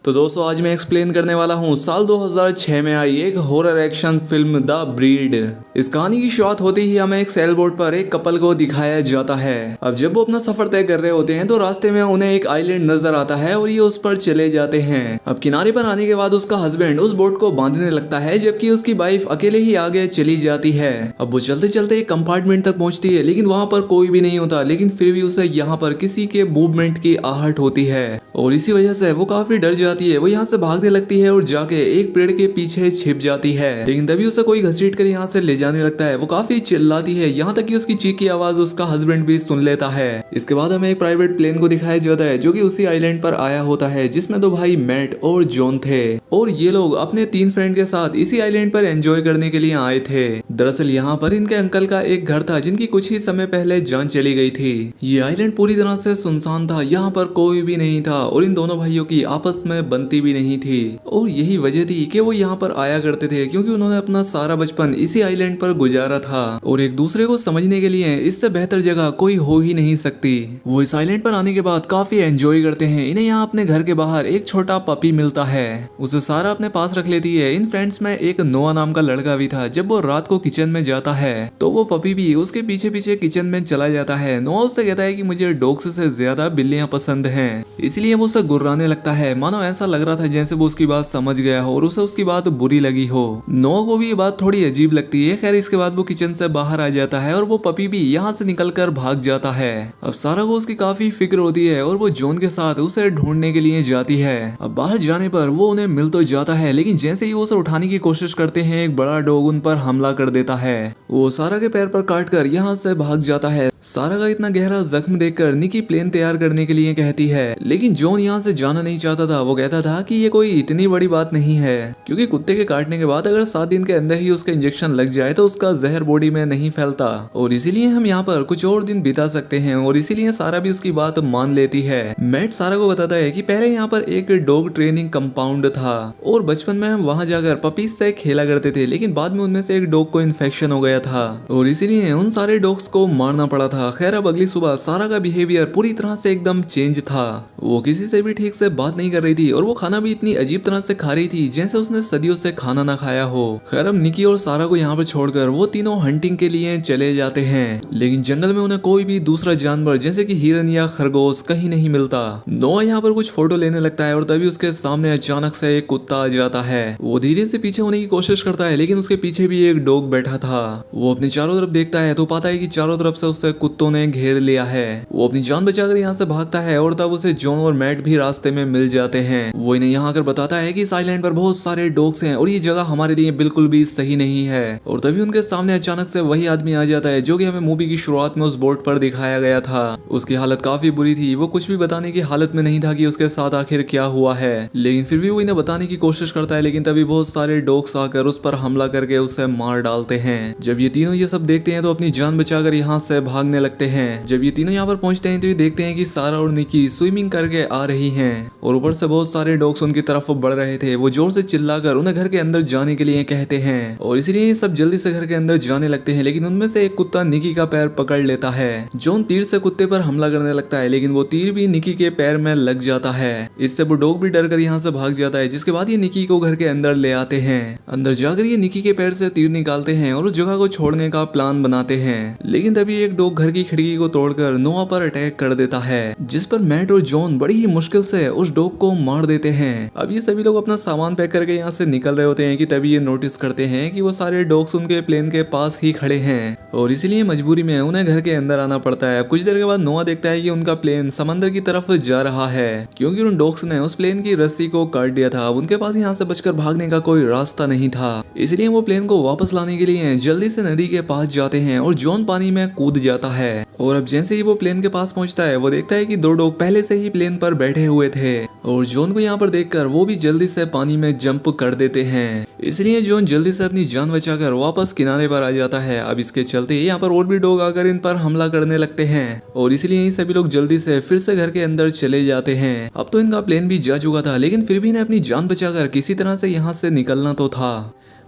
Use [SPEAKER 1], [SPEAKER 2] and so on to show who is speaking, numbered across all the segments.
[SPEAKER 1] तो दोस्तों आज मैं एक्सप्लेन करने वाला हूँ साल 2006 में आई एक horror action film the breed. इस कहानी की शुरुआत होते ही हमें एक सेल बोट पर एक कपल को दिखाया जाता है। अब जब वो अपना सफर तय कर रहे होते हैं तो रास्ते में उन्हें एक आइलैंड नजर आता है और ये उस पर चले जाते हैं। अब किनारे पर आने के बाद उसका हस्बैंड उस बोट को बांधने लगता है जबकि उसकी वाइफ अकेले ही आगे चली जाती है। अब वो चलते चलते एक कंपार्टमेंट तक पहुंचती है लेकिन वहां पर कोई भी नहीं होता, लेकिन फिर भी उसे यहाँ पर किसी के मूवमेंट की आहट होती है और इसी वजह से वो काफी डर जाती है। वो यहाँ से भागने लगती है और जाके एक पेड़ के पीछे छिप जाती है, लेकिन तभी उसे कोई घसीट कर यहाँ से ले जाने लगता है। वो काफी चिल्लाती है, यहाँ तक कि उसकी चीख की आवाज उसका हस्बैंड भी सुन लेता है। इसके बाद हमें एक प्राइवेट प्लेन को दिखाया जाता है जो कि उसी आइलैंड पर आया होता है, जिसमें दो भाई मैट और जॉन थे और ये लोग अपने 3 फ्रेंड के साथ इसी आइलैंड पर एंजॉय करने के लिए आए थे। दरअसल यहाँ पर इनके अंकल का एक घर था जिनकी कुछ ही समय पहले जान चली गई थी। ये आइलैंड पूरी तरह से सुनसान था, यहाँ पर कोई भी नहीं था और इन दोनों भाइयों की आपस में बनती भी नहीं थी और यही वजह थी कि वो यहाँ पर आया करते थे क्योंकि उन्होंने अपना सारा बचपन इसी आइलैंड पर गुजारा था और एक दूसरे को समझने के लिए इससे बेहतर जगह कोई हो ही नहीं सकती। वो इस आइलैंड पर आने के बाद काफी एंजॉय करते हैं। इन्हें यहाँ अपने घर के बाहर एक छोटा पपी मिलता है, उसे सारा अपने पास रख लेती है। इन फ्रेंड्स में एक नोआ नाम का लड़का भी था। जब वो रात को किचन में जाता है तो वो पपी भी उसके पीछे पीछे किचन में चला जाता है। नोआ उससे कहता है कि मुझे डॉग्स से ज्यादा बिल्लियां पसंद हैं, इसलिए वो उसे गुर्राने लगता है। मानो ऐसा लग रहा था जैसे वो उसकी बात समझ गया हो और उसे उसकी बात बुरी लगी हो। नोआ को भी ये बात थोड़ी अजीब लगती है। खैर इसके बाद वो किचन से बाहर आ जाता है और वो पपी भी यहाँ से निकलकर भाग जाता है। अब सारा को उसकी काफी फिक्र होती है और वो जॉन के साथ उसे ढूंढने के लिए जाती है। अब बाहर जाने पर वो उन्हें मिल तो जाता है, लेकिन जैसे ही वो उसे उठाने की कोशिश करते हैं एक बड़ा डॉग उन पर हमला कर देता है। वो सारा के पैर पर काट कर यहाँ से भाग जाता है। सारा का इतना गहरा जख्म देखकर निकी प्लेन तैयार करने के लिए कहती है, लेकिन जॉन यहाँ से जाना नहीं चाहता था। वो कहता था कि ये कोई इतनी बड़ी बात नहीं है क्योंकि कुत्ते के काटने के बाद अगर 7 दिन के अंदर ही उसका इंजेक्शन लग जाए तो उसका जहर बॉडी में नहीं फैलता और इसीलिए हम यहाँ पर कुछ और दिन बिता सकते हैं और इसीलिए सारा भी उसकी बात मान लेती है। मैट सारा को बताता है कि पहले यहाँ पर एक डॉग ट्रेनिंग कंपाउंड था और बचपन में हम वहाँ जाकर पपीज से खेला करते थे, लेकिन बाद में उनमें से एक डॉग को इन्फेक्शन हो गया था और इसीलिए उन सारे डॉग्स को मारना पड़ा था। खैर अब अगली सुबह सारा का बिहेवियर पूरी तरह से एकदम चेंज था। वो किसी से भी ठीक से बात नहीं कर रही थी और वो खाना भी इतनी अजीब तरह से खा रही थी जैसे उसने सदियों से खाना ना खाया हो। खैर अब निकी और सारा को यहाँ पर छोड़कर वो तीनों हंटिंग के लिए चले जाते हैं, लेकिन जंगल में उन्हें कोई भी दूसरा जानवर जैसे कि हिरन या खरगोश कहीं नहीं मिलता। नोआ यहाँ पर कुछ फोटो लेने लगता है और तभी उसके सामने अचानक से एक कुत्ता आ जाता है। वो धीरे से पीछे होने की कोशिश करता है, लेकिन उसके पीछे भी एक डॉग बैठा था। वो अपने चारों तरफ देखता है तो पाता है कि चारों तरफ से उससे कुत्तों ने घेर लिया है। वो अपनी जान बचाकर यहाँ से भागता है और तब उसे जॉन और मैट भी रास्ते में मिल जाते हैं। वो इन्हें यहाँ आकर बताता है कि इस आइलैंड पर बहुत सारे डॉग्स हैं और ये जगह हमारे लिए बिल्कुल भी सही नहीं है और तभी उनके सामने अचानक से वही आदमी आ जाता है जो कि हमें मूवी की शुरुआत में उस बोट पर दिखाया गया था। उसकी हालत काफी बुरी थी। वो कुछ भी बताने की हालत में नहीं था कि उसके साथ आखिर क्या हुआ है, लेकिन फिर भी वो इन्हें बताने की कोशिश करता है। लेकिन तभी बहुत सारे डॉग्स आकर उस पर हमला करके उसे मार डालते हैं। जब ये तीनों ये सब देखते हैं तो अपनी जान बचाकर यहाँ से भागने लगते हैं। जब ये तीनों यहाँ पर पहुंचते हैं तो ये देखते हैं कि सारा और निकी स्विमिंग करके आ रही हैं और ऊपर से बहुत सारे डॉग्स उनकी तरफ बढ़ रहे थे। वो जोर से चिल्लाकर उन्हें घर के अंदर जाने के लिए कहते हैं और इसीलिए ये सब जल्दी से घर के अंदर जाने लगते हैं, लेकिन उनमें से एक कुत्ता निकी का पैर पकड़ लेता है। जॉन तीर से कुत्ते पर हमला करने लगता है, लेकिन वो तीर भी निकी के पैर में लग जाता है। इससे वो डॉग भी डर कर यहाँ से भाग जाता है, जिसके बाद ये निकी को घर के अंदर ले आते हैं। अंदर जाकर ये निकी के पैर से तीर निकालते हैं और उस जगह को छोड़ने का प्लान बनाते हैं, लेकिन तभी एक डॉग घर की खिड़की को तोड़कर नोआ पर अटैक कर देता है, जिस पर मैट और जॉन बड़ी ही मुश्किल से उस डॉग को मार देते हैं। अब ये सभी लोग अपना सामान पैक करके यहाँ से निकल रहे होते हैं कि तभी ये नोटिस करते हैं कि वो सारे डॉग्स उनके प्लेन के पास ही खड़े हैं और इसीलिए मजबूरी में उन्हें घर के अंदर आना पड़ता है। कुछ देर के बाद नोआ देखता है कि उनका प्लेन समंदर की तरफ जा रहा है क्योंकि उन डॉग्स ने उस प्लेन की रस्सी को काट दिया था। अब उनके पास यहाँ से बचकर भागने का कोई रास्ता नहीं था, इसलिए वो प्लेन को वापस लाने के लिए जल्दी से नदी के पास जाते हैं और जॉन पानी में कूद जाता है। और अब जैसे ही वो प्लेन के पास पहुंचता है वो देखता है कि 2 डॉग पहले से ही प्लेन पर बैठे हुए थे और जॉन को यहाँ पर देखकर वो भी जल्दी से पानी में जंप कर देते हैं। इसलिए जॉन जल्दी से अपनी जान बचाकर वापस किनारे पर आ जाता है। अब इसके चलते यहाँ पर और भी डॉग आकर इन पर हमला करने लगते हैं और इसीलिए सभी लोग जल्दी से फिर से घर के अंदर चले जाते हैं। अब तो इनका प्लेन भी जा चुका था, लेकिन फिर भी इन्हें अपनी जान बचाकर किसी तरह से यहाँ से निकलना तो था।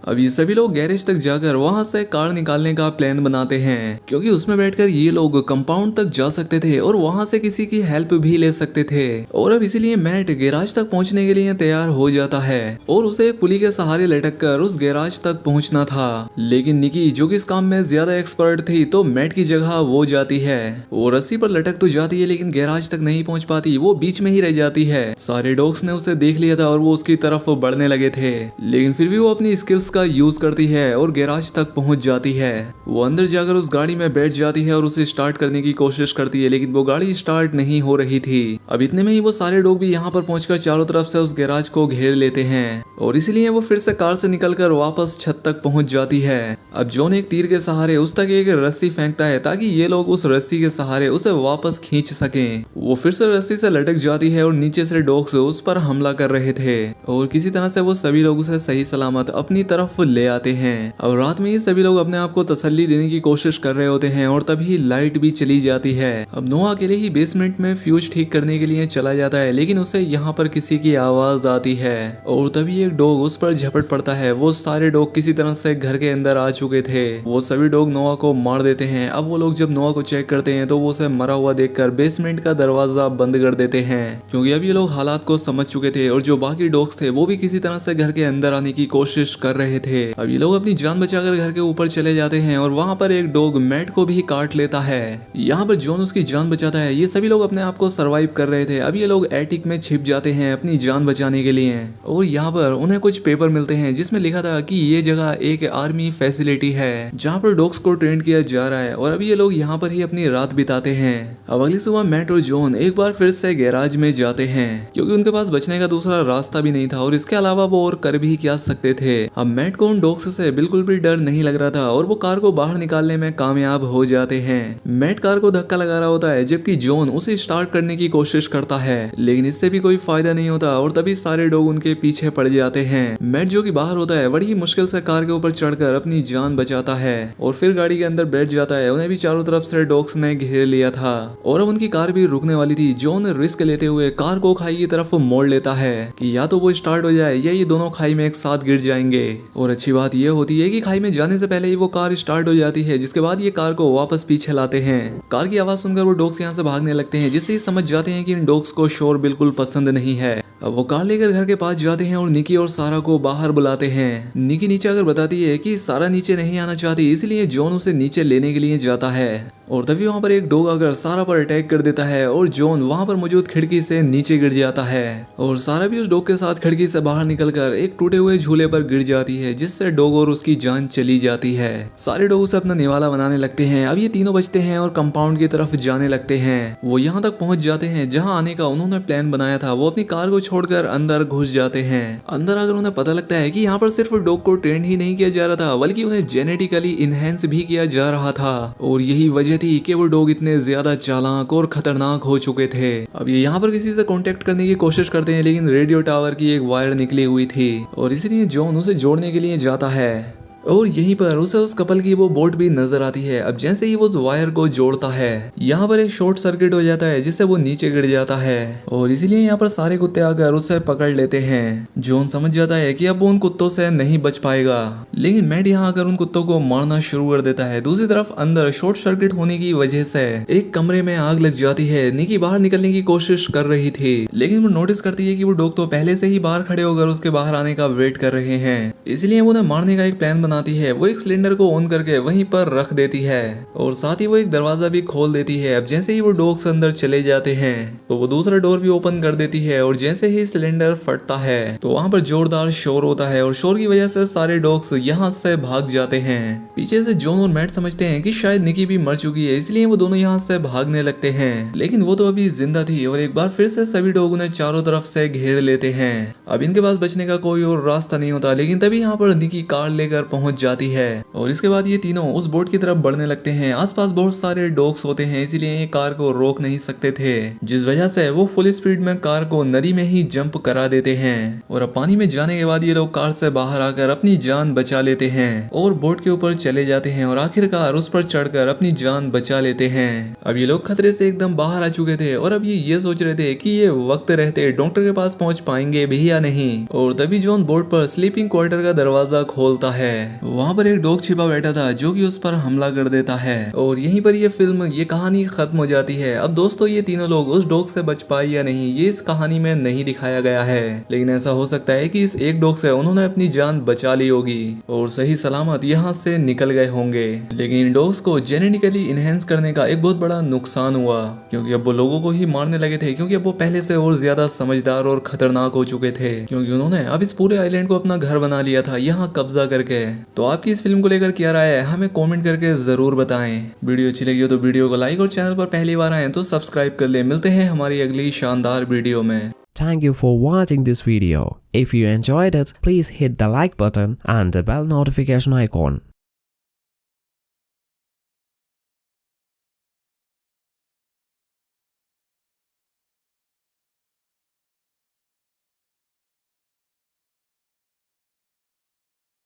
[SPEAKER 1] अब ये सभी लोग गैरेज तक जाकर वहां से कार निकालने का प्लान बनाते हैं, क्योंकि उसमें बैठकर ये लोग कंपाउंड तक जा सकते थे और वहां से किसी की हेल्प भी ले सकते थे। और अब इसीलिए मैट गैराज तक पहुंचने के लिए तैयार हो जाता है और उसे पुली के सहारे लटक कर उस गैराज तक पहुंचना था। लेकिन निकी जो कि इस काम में ज्यादा एक्सपर्ट थी, तो मैट की जगह वो जाती है। वो रस्सी पर लटक तो जाती है लेकिन गैराज तक नहीं पहुंच पाती, वो बीच में ही रह जाती है। सारे डॉग्स ने उसे देख लिया था और वो उसकी तरफ बढ़ने लगे थे, लेकिन फिर भी वो अपनी स्किल्स का यूज करती है और गैराज तक पहुंच जाती है। वो अंदर जाकर उस गाड़ी में बैठ जाती है और उसे स्टार्ट करने की कोशिश करती है, लेकिन वो गाड़ी स्टार्ट नहीं हो रही थी। अब इतने में ही वो सारे डॉग भी यहाँ पर पहुंचकर चारों तरफ से उस गैराज को घेर लेते हैं और इसीलिए वो फिर से कार से निकलकर वापस छत तक पहुंच जाती है। अब जॉन एक तीर के सहारे उस तक एक रस्सी फेंकता है ताकि ये लोग उस रस्सी के सहारे उसे वापस खींच सकें। वो फिर से रस्सी से लटक जाती है और नीचे से डॉग्स उस पर हमला कर रहे थे और किसी तरह से वो सभी लोग उसे सही सलामत अपनी तरफ ले आते हैं। अब रात में ये सभी लोग अपने आप को तसल्ली देने की कोशिश कर रहे होते हैं और तभी लाइट भी चली जाती है। अब नोआ अकेले ही बेसमेंट में फ्यूज ठीक करने के लिए चला जाता है, लेकिन उसे यहाँ पर किसी की आवाज आती है और तभी एक डॉग उस पर झपट पड़ता है। वो सारे डॉग किसी तरह से घर के अंदर आ चुके थे। वो सभी डॉग नोआ को मार देते हैं। अब वो लोग जब नोआ को चेक करते हैं तो वो उसे मरा हुआ देखकर बेसमेंट का दरवाजा बंद कर देते हैं, क्योंकि अब ये लोग हालात को समझ चुके थे और जो बाकी डॉग्स थे वो भी किसी तरह से घर के अंदर आने की कोशिश कर रहे थे। अब ये लोग अपनी जान बचाकर घर के ऊपर चले जाते हैं और वहाँ पर एक डॉग मैट को भी काट लेता है। यहाँ पर जॉन उसकी जान बचाता है। ये सभी लोग अपने आप को सर्वाइव कर रहे थे। अब ये लोग एटिक में छिप जाते हैं अपनी जान बचाने के लिए और यहाँ पर उन्हें कुछ पेपर मिलते हैं जिसमें लिखा था कि ये जगह एक आर्मी फैसिलिटी है जहाँ पर डॉग्स को ट्रेन किया जा रहा है और अब ये लोग यहाँ पर ही अपनी रात बिताते हैं। अब अगली सुबह मैट और जॉन एक बार फिर से गैराज में जाते हैं, क्योंकि उनके पास बचने का दूसरा रास्ता भी नहीं था और इसके अलावा वो और कर भी क्या सकते थे। अब मैट को उन डॉग्स से बिल्कुल भी डर नहीं लग रहा था और वो कार को बाहर निकालने में कामयाब हो जाते हैं। मैट कार को धक्का लगा रहा होता है जबकि जॉन उसे स्टार्ट करने की कोशिश करता है, लेकिन इससे भी कोई फायदा नहीं होता और तभी सारे डॉग उनके पीछे पड़ जाते हैं। मैट जो कि बाहर होता है बड़ी मुश्किल से कार के ऊपर चढ़कर अपनी जान बचाता है और फिर गाड़ी के अंदर बैठ जाता है। उन्हें भी चारों तरफ से डॉग्स ने घेर लिया था और अब उनकी कार भी रुकने वाली थी। जॉन रिस्क लेते हुए कार को खाई की तरफ मोड़ लेता है कि या तो वो स्टार्ट हो जाए या ये दोनों खाई में एक साथ गिर जाएंगे। और अच्छी बात यह होती है कि खाई में जाने से पहले ही वो कार स्टार्ट हो जाती है, जिसके बाद ये कार को वापस पीछे लाते हैं। कार की आवाज सुनकर वो डॉग्स यहाँ से भागने लगते हैं, जिससे समझ जाते हैं कि इन डॉग्स को शोर बिल्कुल पसंद नहीं है। अब वो कार लेकर घर के पास जाते हैं और निकी और सारा को बाहर बुलाते हैं। निकी नीचे आकर बताती है कि सारा नीचे नहीं आना चाहती, इसलिए जॉन उसे नीचे लेने के लिए जाता है और तभी वहां पर एक डॉग आकर सारा पर अटैक कर देता है और जॉन वहां पर मौजूद खिड़की से नीचे गिर जाता है और सारा भी उस डॉग के साथ खिड़की से बाहर निकलकर एक टूटे हुए झूले पर गिर जाती है, जिससे डॉग और उसकी जान चली जाती है। सारे डॉग उसे अपना निवाला बनाने लगते हैं। अब ये तीनों बचते हैं और कंपाउंड की तरफ जाने लगते हैं। वो यहाँ तक पहुंच जाते हैं जहाँ आने का उन्होंने प्लान बनाया था। वो अपनी कार को छोड़कर अंदर घुस जाते हैं। अंदर आकर उन्हें पता लगता है कि यहाँ पर सिर्फ डॉग को ट्रेन ही नहीं किया जा रहा था, बल्कि उन्हें जेनेटिकली इनहेंस भी किया जा रहा था और यही वजह थी कि वो डॉग इतने ज्यादा चालाक और खतरनाक हो चुके थे। अब ये यहाँ पर किसी से कांटेक्ट करने की कोशिश करते हैं, लेकिन रेडियो टावर की एक वायर निकली हुई थी और इसीलिए जॉन उसे जोड़ने के लिए जाता है और यहीं पर उसे उस कपल की वो बोट भी नजर आती है। अब जैसे ही वो उस वायर को जोड़ता है, यहाँ पर एक शॉर्ट सर्किट हो जाता है जिससे वो नीचे गिर जाता है और इसीलिए यहाँ पर सारे कुत्ते आकर उसे पकड़ लेते हैं। जॉन समझ जाता है कि अब वो उन कुत्तों से नहीं बच पाएगा, लेकिन मैट यहाँ आकर उन कुत्तों को मारना शुरू कर देता है। दूसरी तरफ अंदर शॉर्ट सर्किट होने की वजह से एक कमरे में आग लग जाती है। निकी बाहर निकलने की कोशिश कर रही थी, लेकिन वो नोटिस करती है कि वो डॉग तो पहले से ही बाहर खड़े होकर उसके बाहर आने का वेट कर रहे हैं, इसलिए वो उन्हें मारने का एक प्लान बनाती है। वो एक सिलेंडर को ऑन करके वहीं पर रख देती है और साथ ही वो एक दरवाजा भी खोल देती है। अब जैसे ही वो डॉग्स अंदर चले जाते हैं तो वो दूसरा डोर भी ओपन कर देती है और जैसे ही सिलेंडर फटता है तो वहां पर जोरदार शोर होता है और शोर की वजह से सारे डॉग्स यहाँ से भाग जाते हैं। पीछे से जॉन और मैट समझते हैं कि शायद निकी भी मर चुकी है, इसलिए वो दोनों यहाँ से भागने लगते हैं, लेकिन वो तो अभी जिंदा थी और एक बार फिर से सभी डॉग उन्हें चारों तरफ से घेर लेते हैं। अब इनके पास बचने का कोई और रास्ता नहीं होता, लेकिन तभी यहाँ पर निकी कार लेकर पहुंच पहुंच जाती है और इसके बाद ये तीनों उस बोट की तरफ बढ़ने लगते हैं। आसपास बहुत सारे डॉग्स होते हैं, इसीलिए ये कार को रोक नहीं सकते थे, जिस वजह से वो फुल स्पीड में कार को नदी में ही जंप करा देते हैं और अब पानी में जाने के बाद ये लोग कार से बाहर आकर अपनी जान बचा लेते हैं और बोट के ऊपर चले जाते हैं और आखिरकार उस पर चढ़कर अपनी जान बचा लेते हैं। अब ये लोग खतरे से एकदम बाहर आ चुके थे और अब ये सोच रहे थे कि ये वक्त रहते डॉक्टर के पास पहुंच पाएंगे भी या नहीं। और तभी जॉन बोट पर स्लीपिंग क्वार्टर का दरवाजा खोलता है। वहाँ पर एक डॉग छिपा बैठा था जो कि उस पर हमला कर देता है और यहीं पर ये फिल्म ये कहानी खत्म हो जाती है। अब दोस्तों ये तीनों लोग उस डॉग से बच पाए या नहीं ये इस कहानी में नहीं दिखाया गया है, लेकिन ऐसा हो सकता है कि इस एक डॉग से उन्होंने अपनी जान बचा ली होगी और सही सलामत यहाँ से निकल गए होंगे। लेकिन इन डॉग्स को जेनेटिकली इनहेंस करने का एक बहुत बड़ा नुकसान हुआ क्योंकि अब वो लोगों को ही मारने लगे थे, क्योंकि अब वो पहले से और ज्यादा समझदार और खतरनाक हो चुके थे क्योंकि उन्होंने अब इस पूरे आइलैंड को अपना घर बना लिया था यहाँ कब्जा करके। तो आपकी इस फिल्म को लेकर क्या राय है हमें कमेंट करके जरूर बताएं। वीडियो अच्छी लगी हो तो वीडियो को लाइक और चैनल पर पहली बार आए तो सब्सक्राइब कर ले। मिलते हैं हमारी अगली शानदार वीडियो में।
[SPEAKER 2] Thank you for watching this video. If you enjoyed it, please hit the like button and the bell notification icon.